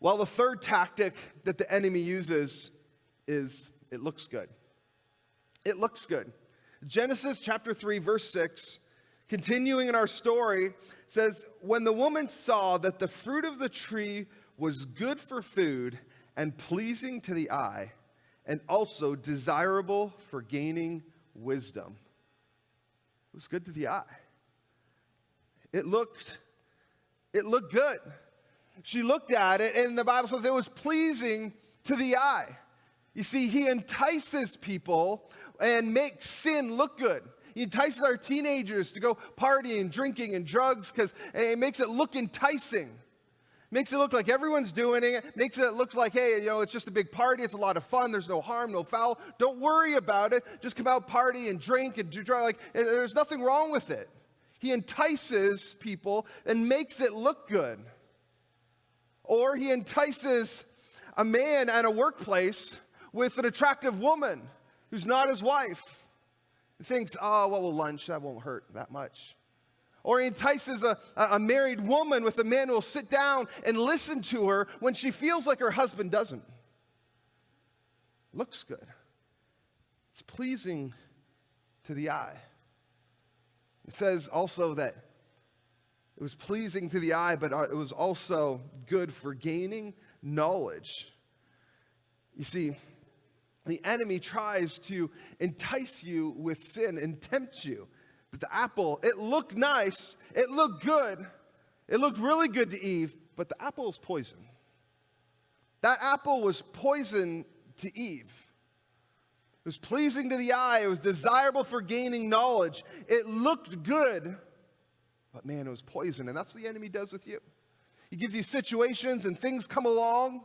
Well, the third tactic that the enemy uses is it looks good. It looks good. Genesis chapter 3, verse 6, continuing in our story, says, when the woman saw that the fruit of the tree was good for food and pleasing to the eye, and also desirable for gaining wisdom. It was good to the eye. It looked good. She looked at it, and the Bible says it was pleasing to the eye. You see, he entices people and makes sin look good. He entices our teenagers to go partying, drinking, and drugs because it makes it look enticing. Makes it look like everyone's doing it. Makes it look like, hey, it's just a big party. It's a lot of fun. There's no harm, no foul. Don't worry about it. Just come out, party, and drink, and do drugs. There's nothing wrong with it. He entices people and makes it look good. Or he entices a man at a workplace with an attractive woman who's not his wife. He thinks, well, lunch, that won't hurt that much. Or he entices a married woman with a man who will sit down and listen to her when she feels like her husband doesn't. Looks good. It's pleasing to the eye. It says also that it was pleasing to the eye, but it was also good for gaining knowledge. You see, the enemy tries to entice you with sin and tempt you. But the apple, it looked nice, it looked good, it looked really good to Eve, but the apple was poison. That apple was poison to Eve. It was pleasing to the eye, it was desirable for gaining knowledge, it looked good, but man, it was poison, and that's what the enemy does with you. He gives you situations and things come along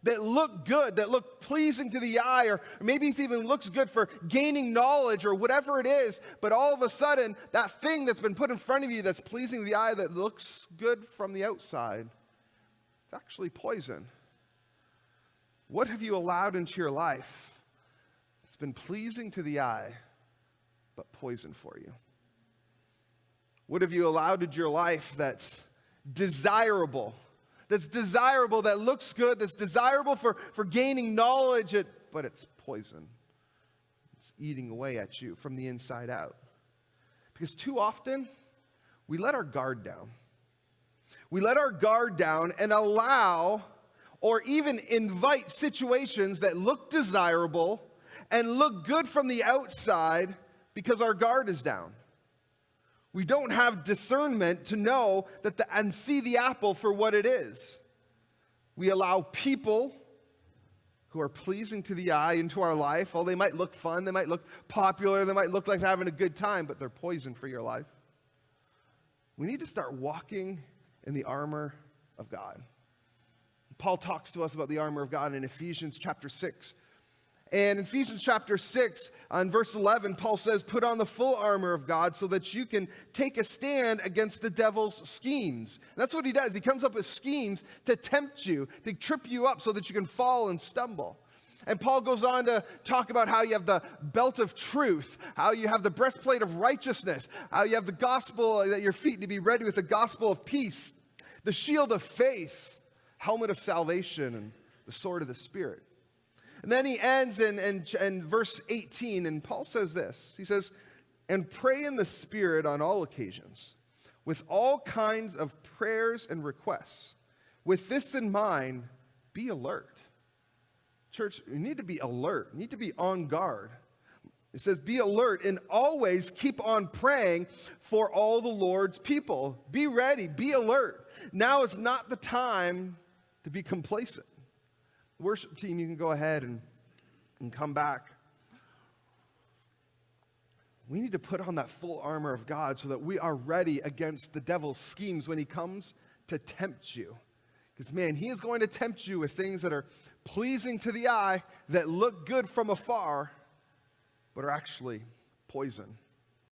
that look good, that look pleasing to the eye, or maybe it even looks good for gaining knowledge or whatever it is, but all of a sudden, that thing that's been put in front of you that's pleasing to the eye, that looks good from the outside, it's actually poison. What have you allowed into your life? It's been pleasing to the eye, but poison for you. What have you allowed into your life that's desirable, that looks good, that's desirable for gaining knowledge, but it's poison. It's eating away at you from the inside out. Because too often, we let our guard down. We let our guard down and allow or even invite situations that look desirable and look good from the outside because our guard is down. We don't have discernment to know and see the apple for what it is. We allow people who are pleasing to the eye into our life. Oh, they might look fun, they might look popular, they might look like they're having a good time, but they're poison for your life. We need to start walking in the armor of God. Paul talks to us about the armor of God in Ephesians chapter 6. And in Ephesians chapter 6, on verse 11, Paul says, put on the full armor of God so that you can take a stand against the devil's schemes. And that's what he does. He comes up with schemes to tempt you, to trip you up so that you can fall and stumble. And Paul goes on to talk about how you have the belt of truth, how you have the breastplate of righteousness, how you have the gospel at your feet to be ready with the gospel of peace, the shield of faith, helmet of salvation, and the sword of the Spirit. And then he ends in verse 18, and Paul says this. He says, and pray in the Spirit on all occasions, with all kinds of prayers and requests. With this in mind, be alert. Church, you need to be alert. You need to be on guard. It says, be alert and always keep on praying for all the Lord's people. Be ready, be alert. Now is not the time to be complacent. Worship team, you can go ahead and come back. We need to put on that full armor of God so that we are ready against the devil's schemes when he comes to tempt you. Because, man, he is going to tempt you with things that are pleasing to the eye, that look good from afar, but are actually poison.